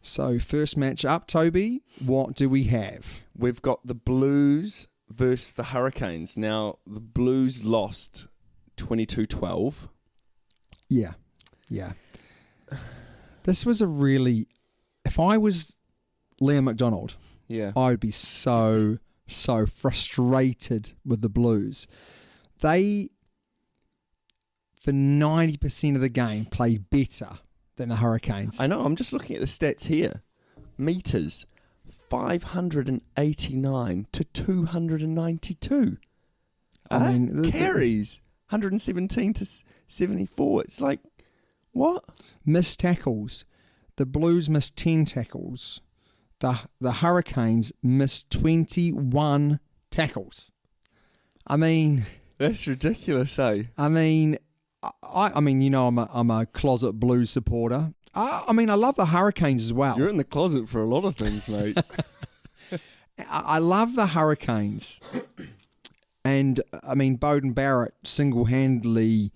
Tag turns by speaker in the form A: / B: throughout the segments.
A: So, first match up, Toby, what do we have?
B: We've got the Blues versus the Hurricanes. Now, the Blues lost 22-12.
A: Yeah. This was a really... If I was Liam McDonald, I would be so frustrated with the Blues. They, for 90% of the game, played better than the Hurricanes.
B: I know, I'm just looking at the stats here. Meters, 589 to 292.
A: I mean...
B: Carries, 117 to 74. It's like, what?
A: Missed tackles. The Blues missed 10 tackles. The Hurricanes missed 21 tackles. I mean...
B: That's ridiculous, eh?
A: I mean, you know, I'm a closet Blues supporter. I mean, I love the Hurricanes as well.
B: You're in the closet for a lot of things, mate.
A: I love the Hurricanes. And, I mean, Bowden Barrett single-handedly,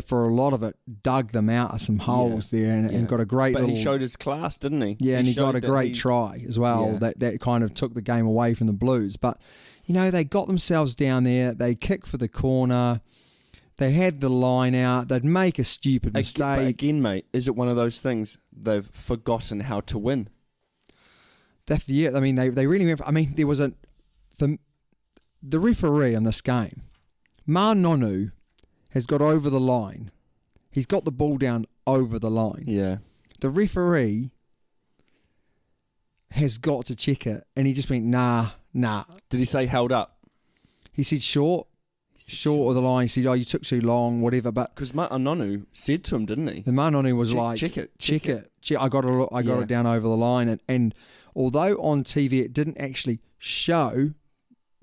A: for a lot of it, dug them out of some holes there and got a great
B: But he showed his class, didn't he?
A: Yeah, and he got a great try as well. Yeah. That kind of took the game away from the Blues. But, you know, they got themselves down there. They kicked for the corner. They had the line out. They'd make a stupid mistake.
B: But again, mate, is it one of those things they've forgotten how to win?
A: I mean, they really went for... I mean, there was the referee in this game, Ma Nonu, has got over the line. He's got the ball down over the line.
B: Yeah.
A: The referee has got to check it, and he just went, nah.
B: Did he say held up?
A: He said short of the line. He said, you took too long, whatever. But
B: because Nonu said to him, didn't he?
A: The Nonu was
B: check it.
A: I got it down over the line. And although on TV it didn't actually show,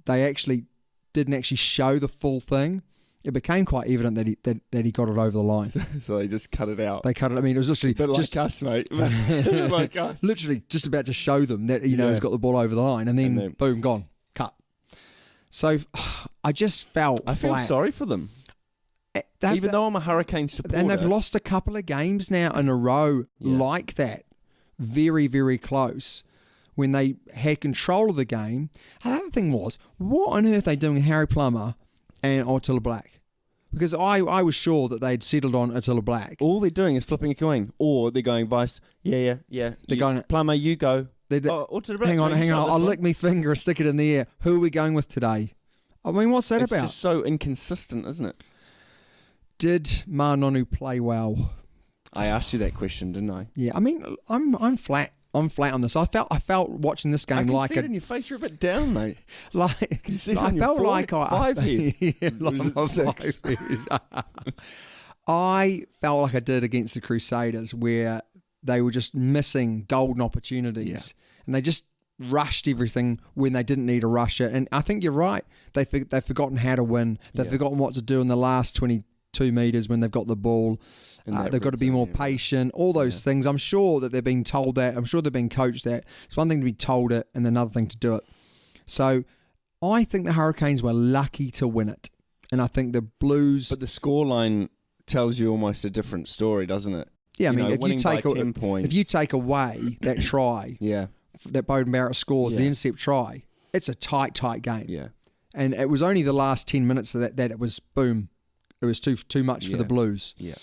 A: they actually didn't actually show the full thing. It became quite evident that he got it over the line.
B: So they just cut it out.
A: They cut it. I mean, it was literally
B: just like us, mate. Like us.
A: Literally just about to show them that he's got the ball over the line, and then boom, gone, cut. So I just felt flat.
B: I feel sorry for them. Even though I'm a Hurricane supporter,
A: and they've lost a couple of games now in a row like that, very, very close. When they had control of the game. Another thing was, what on earth are they doing Harry Plummer and Attila Black? Because I was sure that they'd settled on Attila Black.
B: All they're doing is flipping a coin. Or they're going, Vice, yeah.
A: They're going...
B: Plummer, you go.
A: Attila Black, hang on. I'll lick my finger and stick it in the air. Who are we going with today? I mean, what's that about?
B: It's just so inconsistent, isn't it?
A: Did Ma Nonu play well?
B: I asked you that question, didn't I?
A: Yeah, I mean, I'm flat. I'm flat on this. I felt watching this game
B: I can see it in your face. You're a bit down, mate.
A: I felt like I did against the Crusaders, where they were just missing golden opportunities, and they just rushed everything when they didn't need to rush it. And I think you're right. They've forgotten how to win. They've forgotten what to do in the last 22 metres when they've got the ball. They've got to be more patient, all those things. I'm sure that they're being told that. I'm sure they've been coached that. It's one thing to be told it and another thing to do it. So I think the Hurricanes were lucky to win it. And I think the Blues...
B: But the scoreline tells you almost a different story, doesn't it?
A: Yeah, I mean, if you take away that try that Bowden Barrett scores, the intercept try, it's a tight game. Yeah. And it was only the last 10 minutes that it was, boom, it was too much for the Blues.
B: Yeah.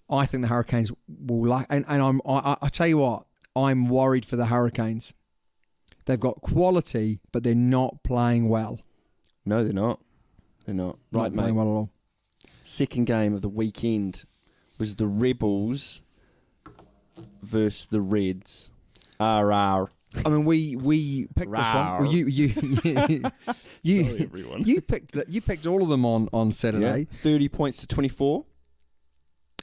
A: I think the Hurricanes will I tell you what, I'm worried for the Hurricanes. They've got quality, but they're not playing well.
B: No, they're not. Right,
A: not
B: mate.
A: Playing well at all.
B: Second game of the weekend was the Rebels versus the Reds. RR.
A: I mean, we picked this one. Well,
B: Sorry, everyone.
A: You picked all of them on Saturday.
B: 30 points to 24.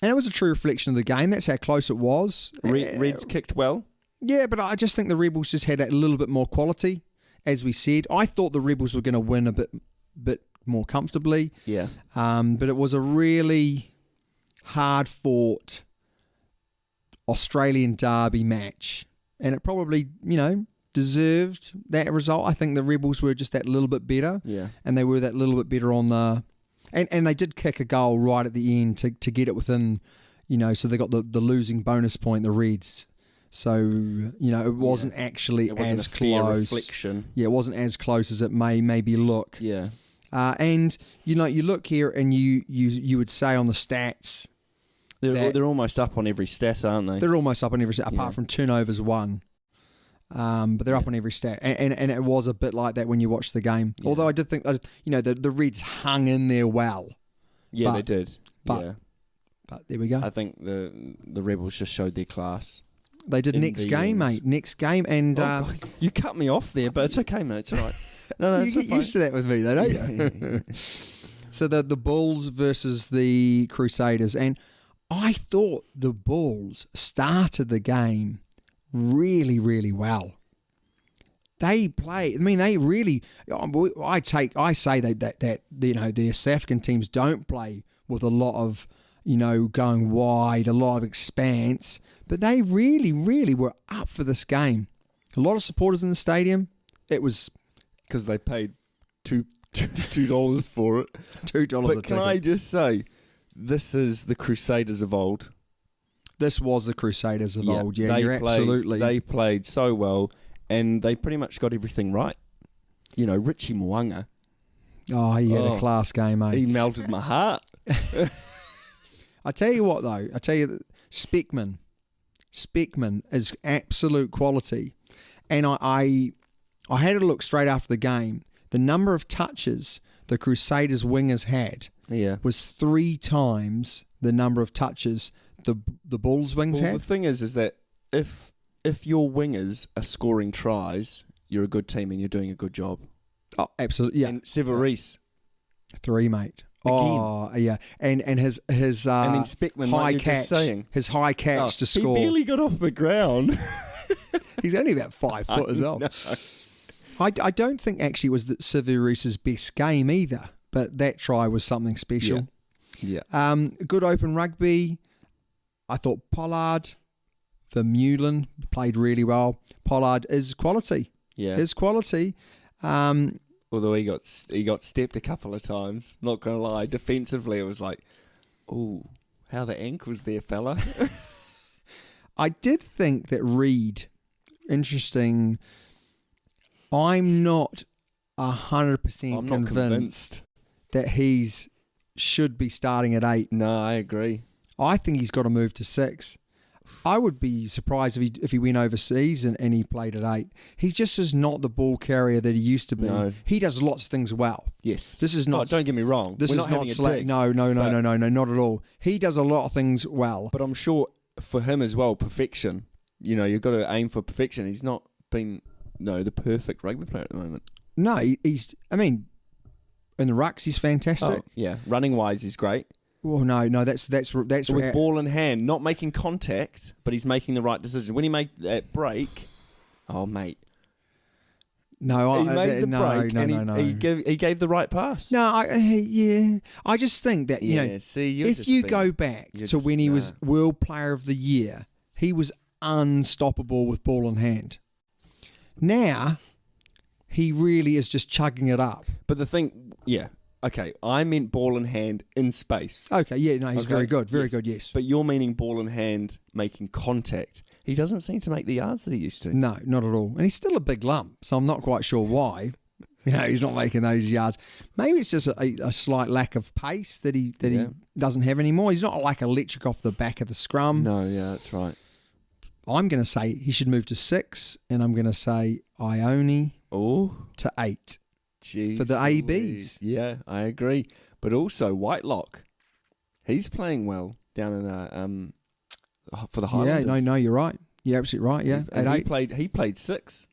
A: And it was a true reflection of the game. That's how close it was.
B: Reds kicked well.
A: Yeah, but I just think the Rebels just had a little bit more quality, as we said. I thought the Rebels were going to win a bit bit more comfortably.
B: Yeah.
A: But it was a really hard fought Australian derby match, and it probably, deserved that result. I think the Rebels were just that little bit better, and they were that little bit better on the, and they did kick a goal right at the end to get it within, so they got the losing bonus point, the Reds. So, it wasn't actually
B: it wasn't
A: as
B: a fair
A: close.
B: reflection.
A: Yeah, it wasn't as close as it may maybe look.
B: Yeah.
A: And you look here and you would say on the stats,
B: They're almost up on every stat, aren't they?
A: they're almost up on every stat, apart from turnovers won. But they're up on every stat. And it was a bit like that when you watch the game. Yeah. Although I did think, the Reds hung in there well.
B: Yeah, they did.
A: But there we go.
B: I think the Rebels just showed their class.
A: They did next game, mate. Next game. And
B: you cut me off there, but it's okay, mate. It's all right. No,
A: you get used to that with me, though, don't you? So the Bulls versus the Crusaders. And I thought the Bulls started the game really, really well. They play. I mean, they really. I say that the South African teams don't play with a lot of going wide, a lot of expanse, but they really, really were up for this game. A lot of supporters in the stadium. It was
B: because they paid $2 for it.
A: $2
B: But
A: a ticket.
B: can I just say, this is the Crusaders of old.
A: This was the Crusaders of old. Yeah, absolutely.
B: They played so well, and they pretty much got everything right. Richie Mwanga.
A: Oh, he had a class game, mate.
B: He melted my heart.
A: I tell you what, though. Speckman is absolute quality. And I had a look straight after the game. The number of touches the Crusaders wingers had was 3 times the number of touches the Bulls wings had.
B: The thing is that if your wingers are scoring tries, you're a good team and you're doing a good job.
A: Oh, absolutely, yeah.
B: And Severis.
A: 3, mate.
B: Again.
A: Oh, yeah. And his
B: and then Speckman,
A: high catch, his high catch to score.
B: He barely got off the ground.
A: He's only about 5 foot as well. I don't think actually it was Severis's best game either, but that try was something special.
B: Yeah.
A: Good open rugby. I thought Pollard for Vermeulen played really well. Pollard is quality.
B: Yeah.
A: Is quality.
B: Although he got stepped a couple of times. Not going to lie. Defensively, it was like, ooh, how the ankles there, fella.
A: I did think that Reed, interesting. I'm not 100% convinced that he's should be starting at 8.
B: No, I agree.
A: I think he's got to move to 6. I would be surprised if he went overseas and he played at 8. He just is not the ball carrier that he used to be.
B: No.
A: He does lots of things well.
B: Yes.
A: This is not.
B: Don't get me wrong.
A: This is not no, not at all. He does a lot of things well.
B: But I'm sure for him as well, perfection. You've got to aim for perfection. He's not been the perfect rugby player at the moment.
A: No, he's. I mean, in the rucks, he's fantastic.
B: Oh, yeah, running wise, he's great.
A: Well, no, that's
B: with ball in hand, not making contact, but he's making the right decision. When he made that break, oh mate,
A: no,
B: he made the break,
A: no.
B: He gave the right pass.
A: No, I just think that if you go back to when he was World Player of the Year, he was unstoppable with ball in hand. Now, he really is just chugging it up.
B: But the thing, okay, I meant ball in hand in space.
A: Okay, he's very good. Very good, yes.
B: But you're meaning ball in hand making contact. He doesn't seem to make the yards that he used to.
A: No, not at all. And he's still a big lump, so I'm not quite sure why. He's not making those yards. Maybe it's just a slight lack of pace that he doesn't have anymore. He's not like electric off the back of the scrum.
B: No, yeah, that's right.
A: I'm going to say he should move to 6, and I'm going to say Ione to 8.
B: Jeez,
A: for the ABs.
B: Yeah, I agree. But also Whitelock, he's playing well down in for the Highlanders.
A: Yeah, no, you're right. You're absolutely right. Yeah,
B: at 8. He played 6.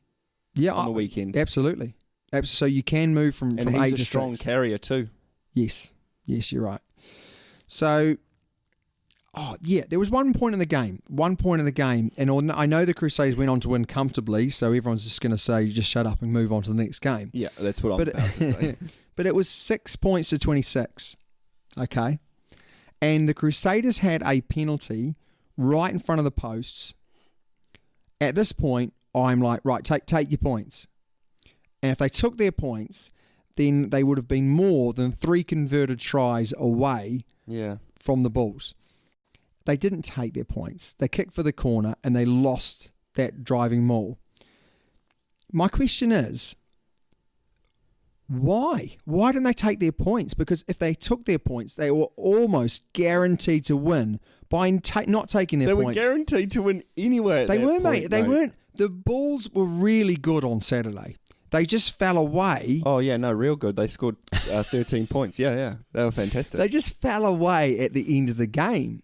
A: Yeah,
B: on the weekend.
A: Absolutely. So you can move from 8 to 6.
B: And he's a strong carrier too.
A: Yes, you're right. So. There was one point in the game, and I know the Crusaders went on to win comfortably, so everyone's just going to say, just shut up and move on to the next game.
B: Yeah, that's what I'm about to say.
A: but it was 6 points to 26. Okay. And the Crusaders had a penalty right in front of the posts. At this point, I'm like, right, take your points. And if they took their points, then they would have been more than 3 converted tries away from the Bulls. They didn't take their points. They kicked for the corner and they lost that driving maul. My question is, why? Why didn't they take their points? Because if they took their points, they were almost guaranteed to win by not taking their points.
B: They were guaranteed to win anyway.
A: They were, mate. They weren't. The Bulls were really good on Saturday. They just fell away.
B: Oh, yeah, no, real good. They scored 13 points. Yeah. They were fantastic.
A: They just fell away at the end of the game.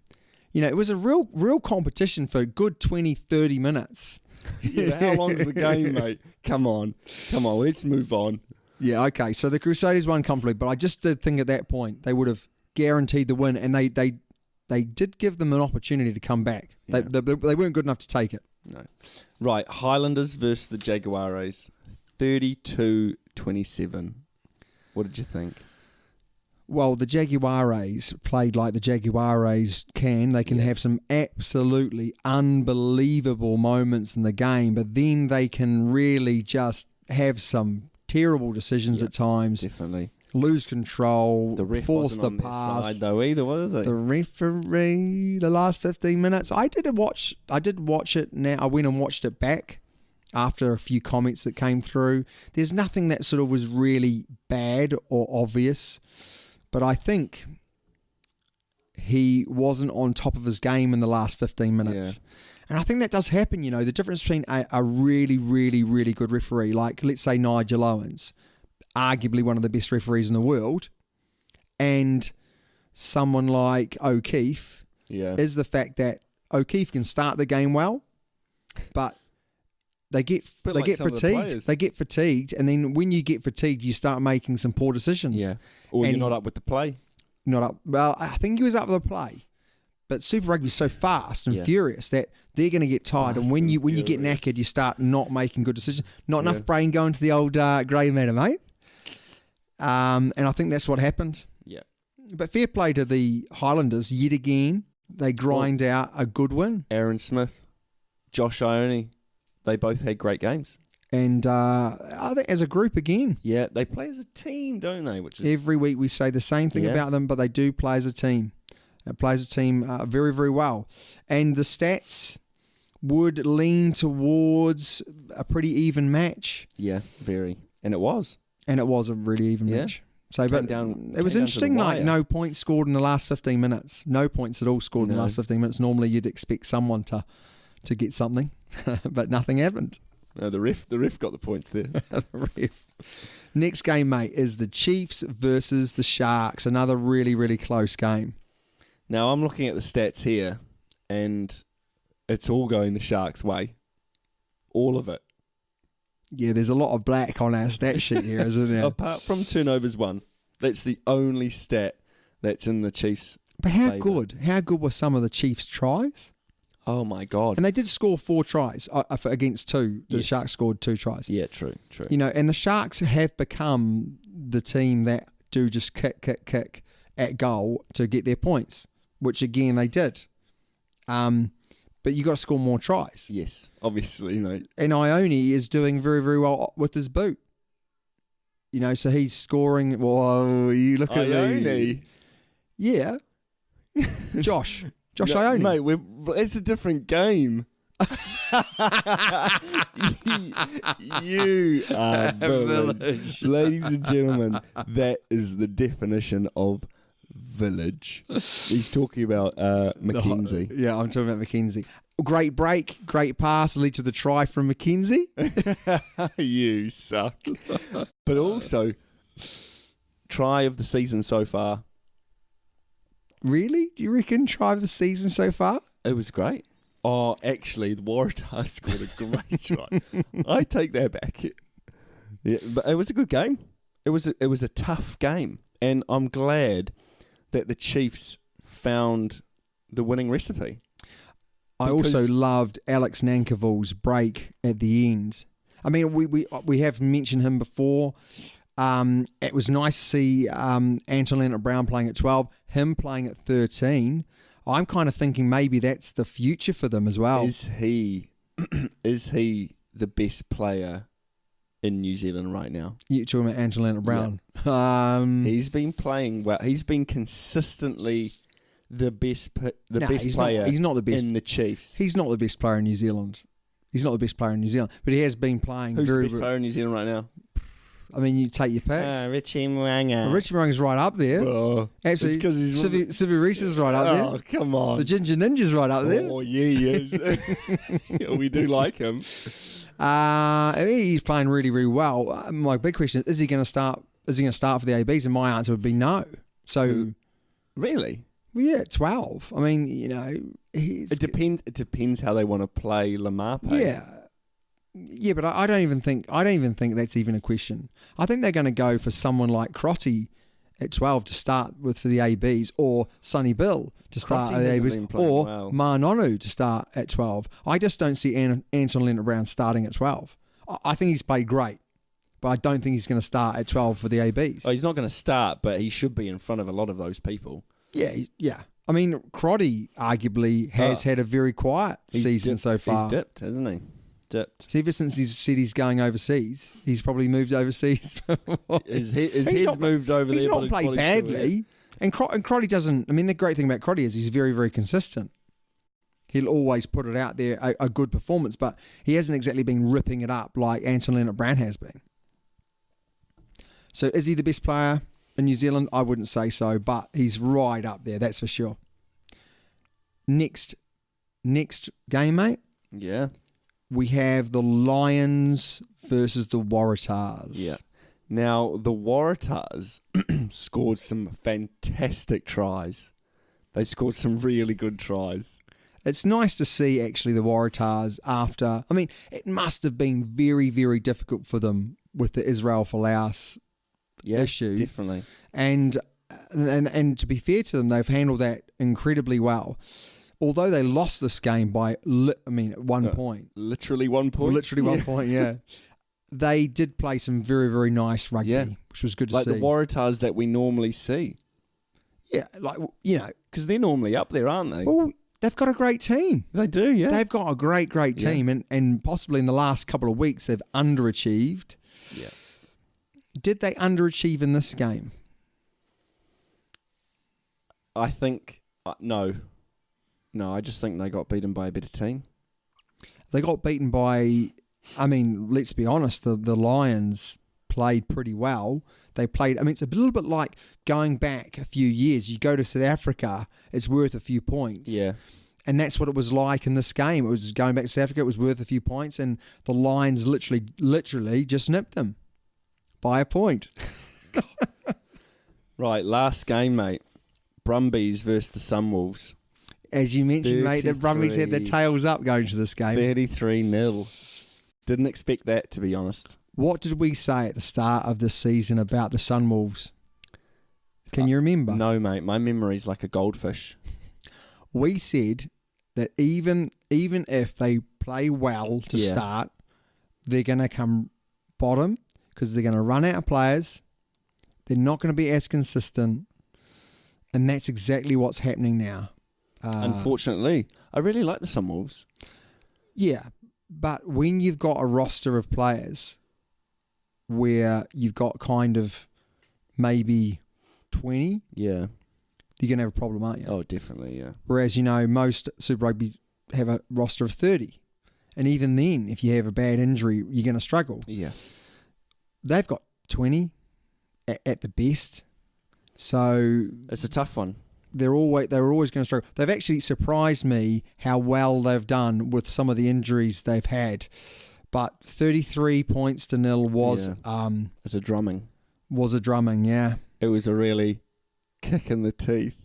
A: You know, it was a real competition for a good 20, 30 minutes.
B: Yeah, how long's the game, mate? Come on, let's move on.
A: Yeah, okay. So the Crusaders won comfortably, but I just did think at that point they would have guaranteed the win, and they did give them an opportunity to come back. Yeah. They weren't good enough to take it.
B: No. Right, Highlanders versus the Jaguares, 32-27. What did you think?
A: Well, the Jaguares played like the Jaguares can. They can have some absolutely unbelievable moments in the game, but then they can really just have some terrible decisions at times.
B: Definitely.
A: Lose control,
B: the ref
A: force
B: wasn't
A: the
B: on
A: pass.
B: Their side though either, was it?
A: The referee, the last 15 minutes. I did watch it now. I went and watched it back after a few comments that came through. There's nothing that sort of was really bad or obvious, but I think he wasn't on top of his game in the last 15 minutes. Yeah. And I think that does happen, you know, the difference between a really, really, really good referee, like let's say Nigel Owens, arguably one of the best referees in the world, and someone like O'Keefe, is the fact that O'Keefe can start the game well, but they get fatigued. They get fatigued, and then when you get fatigued, you start making some poor decisions.
B: Yeah, or you're not up with the play.
A: Not up. Well, I think he was up with the play, but Super Rugby is so fast and furious that they're going to get tired, and when you get knackered, you start not making good decisions. Not enough brain going to the old grey matter, mate. And I think that's what happened.
B: Yeah.
A: But fair play to the Highlanders yet again. They grind out a good win.
B: Aaron Smith, Josh Ione, they both had great games.
A: And I think as a group again.
B: Yeah, they play as a team, don't they? Which is
A: every week we say the same thing about them, but they do play as a team. It plays a team very, very well. And the stats would lean towards a pretty even match.
B: Yeah, very. And it was.
A: And it was a really even match. So, but it was interesting, like no points scored in the last 15 minutes. No points at all scored in the last 15 minutes. Normally you'd expect someone to get something, but nothing happened.
B: No, the ref got the points there.
A: The ref. Next game, mate, is the Chiefs versus the Sharks. Another really, really close game.
B: Now, I'm looking at the stats here, and it's all going the Sharks' way. All of it.
A: Yeah, there's a lot of black on our stat sheet here, isn't there?
B: Apart from turnovers won. That's the only stat that's in the Chiefs'
A: But how
B: favour.
A: good? How good were some of the Chiefs' tries?
B: Oh, my God.
A: And they did score 4 tries against 2. The Sharks scored 2 tries.
B: Yeah, true.
A: You know, and the Sharks have become the team that do just kick at goal to get their points, which, again, they did. But you got to score more tries.
B: Yes, obviously, mate.
A: And Ione is doing very, very well with his boot. You know, so he's scoring. Whoa, you look at me. Yeah. Josh Ione.
B: Mate, it's a different game. You are village. Ladies and gentlemen, that is the definition of village. He's talking about Mackenzie.
A: Yeah, I'm talking about Mackenzie. Great break, great pass, lead to the try from Mackenzie.
B: You suck. But also, try of the season so far.
A: Really? Do you reckon try of the season so far?
B: It was great. Oh, actually, the Waratahs scored a great try. I take that back. Yeah, but it was a good game. It was a tough game, and I'm glad that the Chiefs found the winning recipe.
A: I also loved Alex Nankerville's break at the end. I mean, we have mentioned him before. It was nice to see Anton Leonard-Brown playing at 12, him playing at 13. I'm kind of thinking maybe that's the future for them as well.
B: Is he the best player in New Zealand right now?
A: You're talking about Anton Leonard-Brown.
B: He's been playing well. He's been consistently the best player.
A: He's not the best
B: in the Chiefs.
A: He's not the best player in New Zealand. He's not the best player in New Zealand, but he has been playing
B: Who's
A: very.
B: the best player in New Zealand right now?
A: I mean, you take your pick.
B: Richie Mo'unga.
A: Well, Richie Mo'unga's right up there.
B: Oh,
A: actually, Sivu Reese is right up there.
B: Oh, come on.
A: The Ginger Ninja's right up there.
B: Oh, yeah, he is. We do like him.
A: He's playing really, really well. My big question is he going to start? Is he going to start for the ABs? And my answer would be no. So,
B: really?
A: Well, yeah, 12. I mean,
B: it depends how they want to play Lamar.
A: Yeah, but I don't even think that's even a question. I think they're going to go for someone like Crotty at 12 to start with for the ABs, or Sonny Bill to start at the ABs, or Manonu to start at 12. I just don't see Anton Leonard-Brown starting at 12. I think he's played great, but I don't think he's going to start at 12 for the ABs.
B: Oh, he's not going to start, but he should be in front of a lot of those people.
A: Yeah. I mean, Crotty arguably has had a very quiet season so far.
B: He's dipped, hasn't he?
A: So ever since he's said he's going overseas, he's probably moved overseas.
B: His head's moved over there.
A: He's not played badly. And Crotty doesn't... I mean, the great thing about Crotty is he's very, very consistent. He'll always put it out there, a good performance, but he hasn't exactly been ripping it up like Anton Leonard-Brown has been. So is he the best player in New Zealand? I wouldn't say so, but he's right up there, that's for sure. Next game, mate.
B: Yeah.
A: We have the Lions versus the Waratahs.
B: Yeah. Now, the Waratahs scored some fantastic tries. They scored some really good tries.
A: It's nice to see, actually, the Waratahs after... I mean, it must have been very, very difficult for them with the Israel Folau issue.
B: Definitely.
A: And to be fair to them, they've handled that incredibly well. Although they lost this game by, 1 point.
B: Literally 1 point?
A: Literally 1 point, yeah. They did play some very, very nice rugby, which was good to see.
B: Like the Waratahs that we normally see.
A: Yeah,
B: because they're normally up there, aren't they?
A: Well, they've got a great team.
B: They do, yeah.
A: They've got a great team, and possibly in the last couple of weeks they've underachieved.
B: Yeah.
A: Did they underachieve in this game?
B: I think, no. No, I just think they got beaten by a better team.
A: They got beaten by, let's be honest, the Lions played pretty well. They played, it's a little bit like going back a few years. You go to South Africa, it's worth a few points.
B: Yeah.
A: And that's what it was like in this game. It was going back to South Africa, it was worth a few points, and the Lions literally just nipped them by a point.
B: Right, last game, mate. Brumbies versus the Sunwolves.
A: As you mentioned, mate, the Brumbies had their tails up going to this game.
B: 33-0. Didn't expect that, to be honest.
A: What did we say at the start of this season about the Sunwolves? Can you remember?
B: No, mate. My memory's like a goldfish.
A: We said that even if they play well to start, they're going to come bottom because they're going to run out of players. They're not going to be as consistent. And that's exactly what's happening now.
B: Unfortunately, I really like the Sunwolves.
A: Yeah, but when you've got a roster of players where you've got kind of maybe 20, you're going to have a problem, aren't you?
B: Oh, definitely, yeah.
A: Whereas, most Super Rugby have a roster of 30. And even then, if you have a bad injury, you're going to struggle.
B: Yeah.
A: They've got 20 at the best. So
B: it's a tough one.
A: They're always going to struggle. They've actually surprised me how well they've done with some of the injuries they've had. But 33 points to 0 was
B: it's a drumming.
A: Was a drumming, yeah.
B: It was a really kick in the teeth.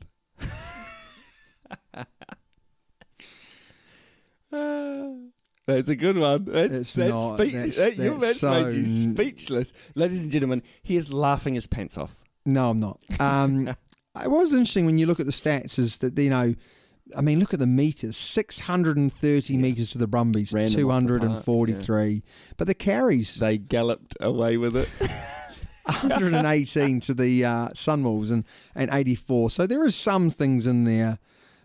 B: That's a good one. That's made you speechless. Ladies and gentlemen, he is laughing his pants off.
A: No, I'm not. It was interesting when you look at the stats is that, look at the metres. 630 metres to the Brumbies,
B: Random
A: 243. But the carries...
B: They galloped away with it.
A: 118 to the Sunwolves and 84. So there are some things in there.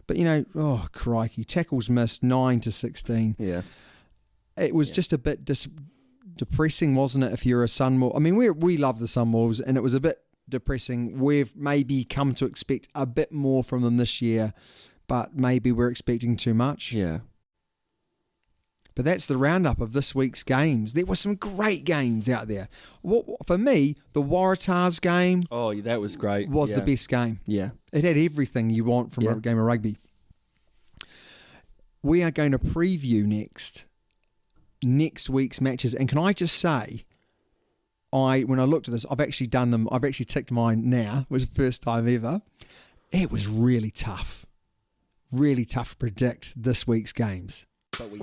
A: But, oh, crikey. Tackles missed 9 to 16.
B: Yeah.
A: It was just a bit depressing, wasn't it, if you're a Sunwolf? I mean, we love the Sunwolves, and it was a bit depressing. We've maybe come to expect a bit more from them this year, but maybe we're expecting too much.
B: Yeah.
A: But that's the roundup of this week's games. There were some great games out there. For me, the Waratahs game
B: that was great.
A: Was the best game.
B: Yeah.
A: It had everything you want from a game of rugby. We are going to preview next week's matches. And can I just say, when I looked at this, I've actually done them. I've actually ticked mine now. It was the first time ever. It was really tough. Really tough to predict this week's games. But we